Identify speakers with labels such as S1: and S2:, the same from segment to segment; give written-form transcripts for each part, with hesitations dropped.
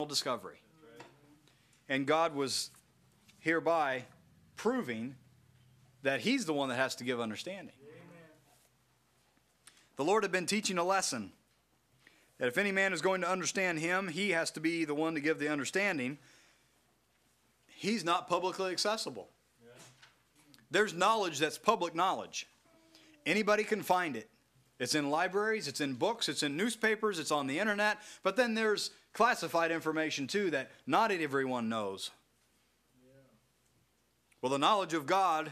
S1: discovery. And God was hereby proving that He's the one that has to give understanding. The Lord had been teaching a lesson that if any man is going to understand Him, He has to be the one to give the understanding. He's not publicly accessible. There's knowledge that's public knowledge. Anybody can find it. It's in libraries, it's in books, it's in newspapers, it's on the internet. But then there's classified information too that not everyone knows. Well, the knowledge of God,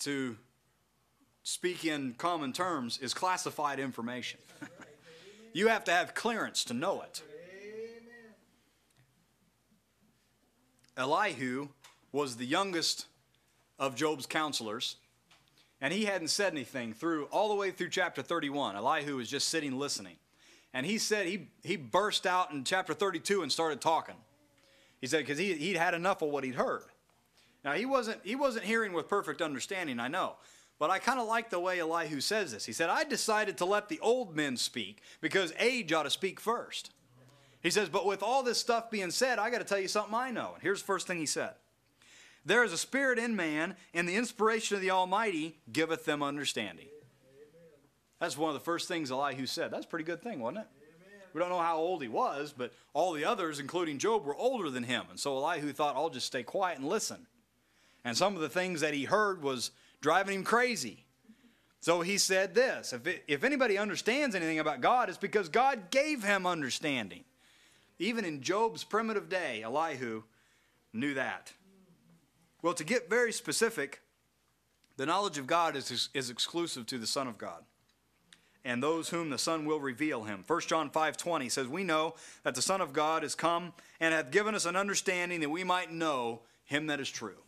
S1: to speak in common terms, is classified information. You have to have clearance to know it. Elihu was the youngest of Job's counselors, and he hadn't said anything all the way through chapter 31. Elihu was just sitting listening. And he said he burst out in chapter 32 and started talking. He said because he'd had enough of what he'd heard. Now, he wasn't hearing with perfect understanding, I know. But I kind of like the way Elihu says this. He said, I decided to let the old men speak because age ought to speak first. He says, but with all this stuff being said, I got to tell you something I know. And here's the first thing he said. There is a spirit in man, and the inspiration of the Almighty giveth them understanding. That's one of the first things Elihu said. That's a pretty good thing, wasn't it? We don't know how old he was, but all the others, including Job, were older than him. And so Elihu thought, I'll just stay quiet and listen. And some of the things that he heard was driving him crazy. So he said this, if anybody understands anything about God, it's because God gave him understanding. Even in Job's primitive day, Elihu knew that. Well, to get very specific, the knowledge of God is exclusive to the Son of God and those whom the Son will reveal Him. 1 John 5:20 says, we know that the Son of God is come and hath given us an understanding that we might know Him that is true.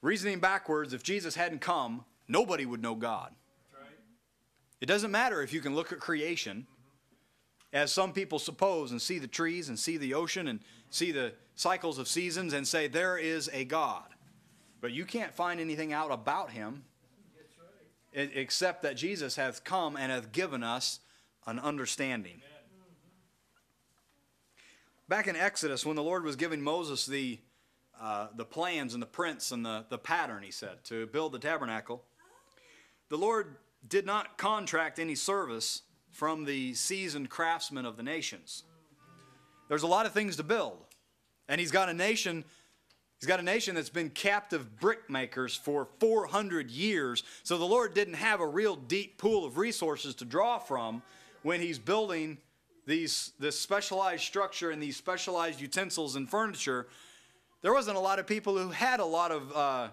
S1: Reasoning backwards, if Jesus hadn't come, nobody would know God. It doesn't matter if you can look at creation, as some people suppose, and see the trees and see the ocean and see the cycles of seasons and say there is a God. But you can't find anything out about Him except that Jesus hath come and hath given us an understanding. Back in Exodus, when the Lord was giving Moses the plans and the prints and the pattern, he said, to build the tabernacle, the Lord did not contract any service from the seasoned craftsmen of the nations. There's a lot of things to build. And He's got a nation that's been captive brick makers for 400 years. So the Lord didn't have a real deep pool of resources to draw from when He's building this specialized structure and these specialized utensils and furniture. There wasn't a lot of people who had a lot of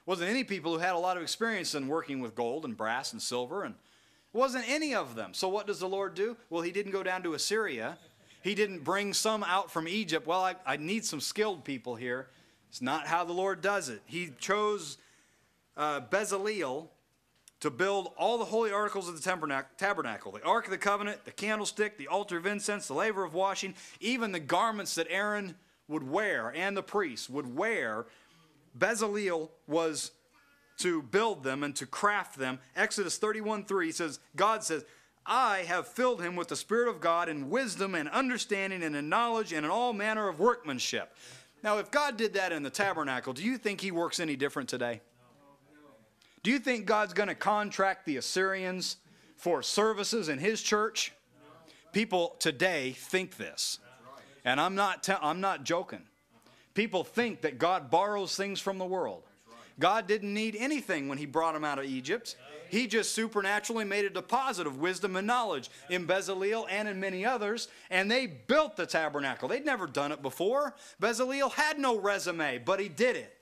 S1: wasn't any people who had a lot of experience in working with gold and brass and silver, and wasn't any of them. So what does the Lord do? Well, He didn't go down to Assyria. He didn't bring some out from Egypt. Well, I need some skilled people here. It's not how the Lord does it. He chose Bezaleel to build all the holy articles of the tabernacle, the Ark of the Covenant, the candlestick, the altar of incense, the laver of washing, even the garments that Aaron would wear and the priests would wear. Bezaleel was to build them and to craft them. Exodus 31:3 says, God says, I have filled him with the Spirit of God in wisdom and understanding and in knowledge and in all manner of workmanship. Now, if God did that in the tabernacle, do you think He works any different today? Do you think God's going to contract the Assyrians for services in His church? People today think this. And I'm not joking. People think that God borrows things from the world. God didn't need anything when He brought them out of Egypt. He just supernaturally made a deposit of wisdom and knowledge in Bezaleel and in many others, and they built the tabernacle. They'd never done it before. Bezaleel had no resume, but he did it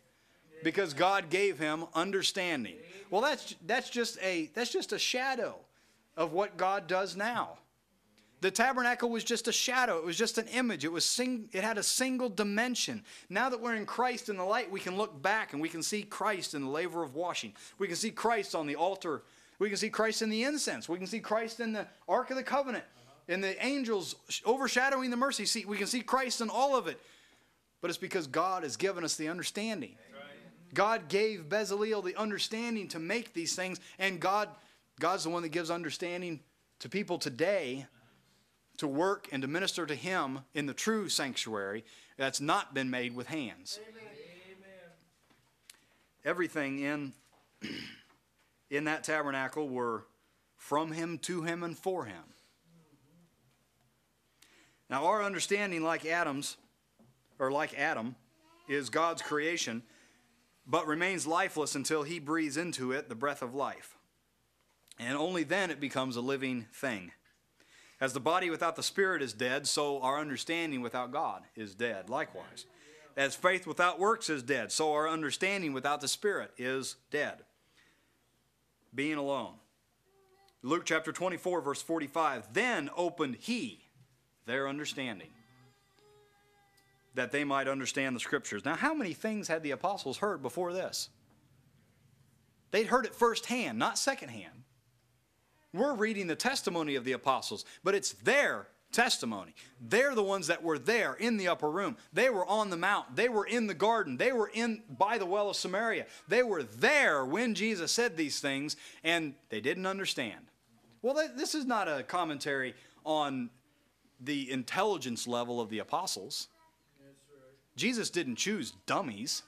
S1: because God gave him understanding. Well, that's just a shadow of what God does now. The tabernacle was just a shadow. It was just an image. It had a single dimension. Now that we're in Christ in the light, we can look back and we can see Christ in the laver of washing. We can see Christ on the altar. We can see Christ in the incense. We can see Christ in the Ark of the Covenant, in the angels overshadowing the mercy seat. We can see Christ in all of it. But it's because God has given us the understanding. God gave Bezaleel the understanding to make these things, and God's the one that gives understanding to people today to work and to minister to him in the true sanctuary that's not been made with hands.
S2: Amen.
S1: Everything in that tabernacle were from him, to him, and for him. Now our understanding, like Adam, is God's creation, but remains lifeless until he breathes into it the breath of life. And only then it becomes a living thing. As the body without the spirit is dead, so our understanding without God is dead likewise. As faith without works is dead, so our understanding without the spirit is dead. Being alone. Luke chapter 24, verse 45, then opened he their understanding, that they might understand the scriptures. Now, how many things had the apostles heard before this? They'd heard it firsthand, not secondhand. We're reading the testimony of the apostles, but it's their testimony. They're the ones that were there in the upper room. They were on the mount. They were in the garden. They were by the well of Samaria. They were there when Jesus said these things, and they didn't understand. Well, this is not a commentary on the intelligence level of the apostles. Jesus didn't choose dummies.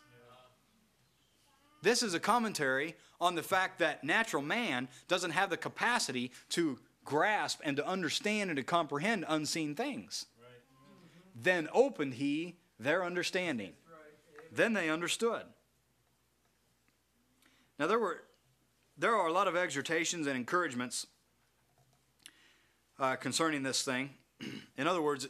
S1: This is a commentary on the fact that natural man doesn't have the capacity to grasp and to understand and to comprehend unseen things. Right. Then opened he their understanding. Right. Then they understood. Now there are a lot of exhortations and encouragements concerning this thing. In other words,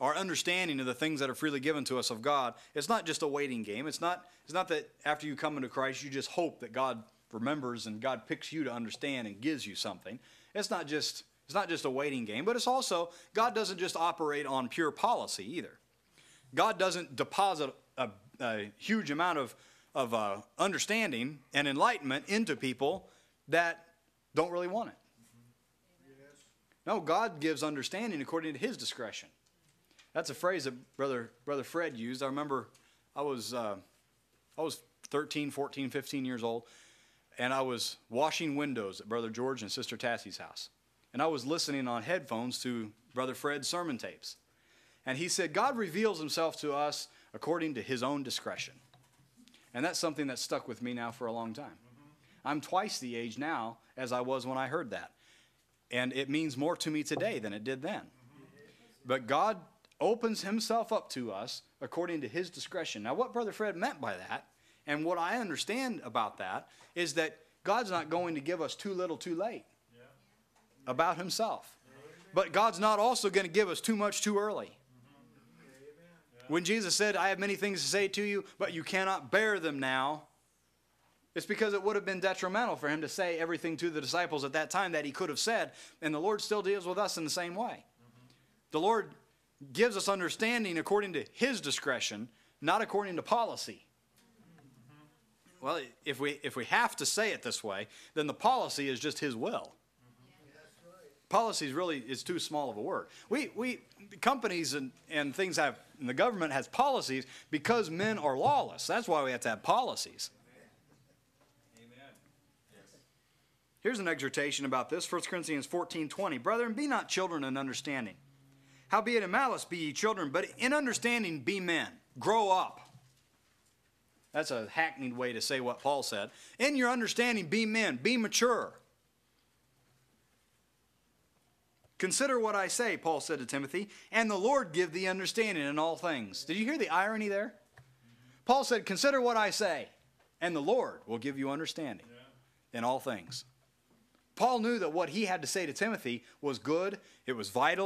S1: our understanding of the things that are freely given to us of God, it's not just a waiting game. It's not that after you come into Christ, you just hope that God remembers and God picks you to understand and gives you something. It's not just a waiting game, but it's also, God doesn't just operate on pure policy either. God doesn't deposit a huge amount of understanding and enlightenment into people that don't really want it. Yes. No, God gives understanding according to his discretion. That's a phrase that Brother Fred used. I remember I was 13, 14, 15 years old, and I was washing windows at Brother George and Sister Tassie's house. And I was listening on headphones to Brother Fred's sermon tapes. And he said, God reveals himself to us according to his own discretion. And that's something that's stuck with me now for a long time. I'm twice the age now as I was when I heard that. And it means more to me today than it did then. But God opens himself up to us according to his discretion. Now, what Brother Fred meant by that, and what I understand about that, is that God's not going to give us too little too late about himself. But God's not also going to give us too much too early. When Jesus said, I have many things to say to you, but you cannot bear them now, it's because it would have been detrimental for him to say everything to the disciples at that time that he could have said, and the Lord still deals with us in the same way. The Lord gives us understanding according to his discretion, not according to policy. Well, if we have to say it this way, then the policy is just his will. Policy is too small of a word. Companies and things have, and the government has policies because men are lawless. That's why we have to have policies. Amen. Here's an exhortation about this, 1 Corinthians 14:20. Brethren, be not children in understanding. Howbeit in malice be ye children, but in understanding be men. Grow up. That's a hackneyed way to say what Paul said. In your understanding be men, be mature. Consider what I say, Paul said to Timothy, and the Lord give thee understanding in all things. Did you hear the irony there? Paul said, consider what I say, and the Lord will give you understanding in all things. Paul knew that what he had to say to Timothy was good, it was vital.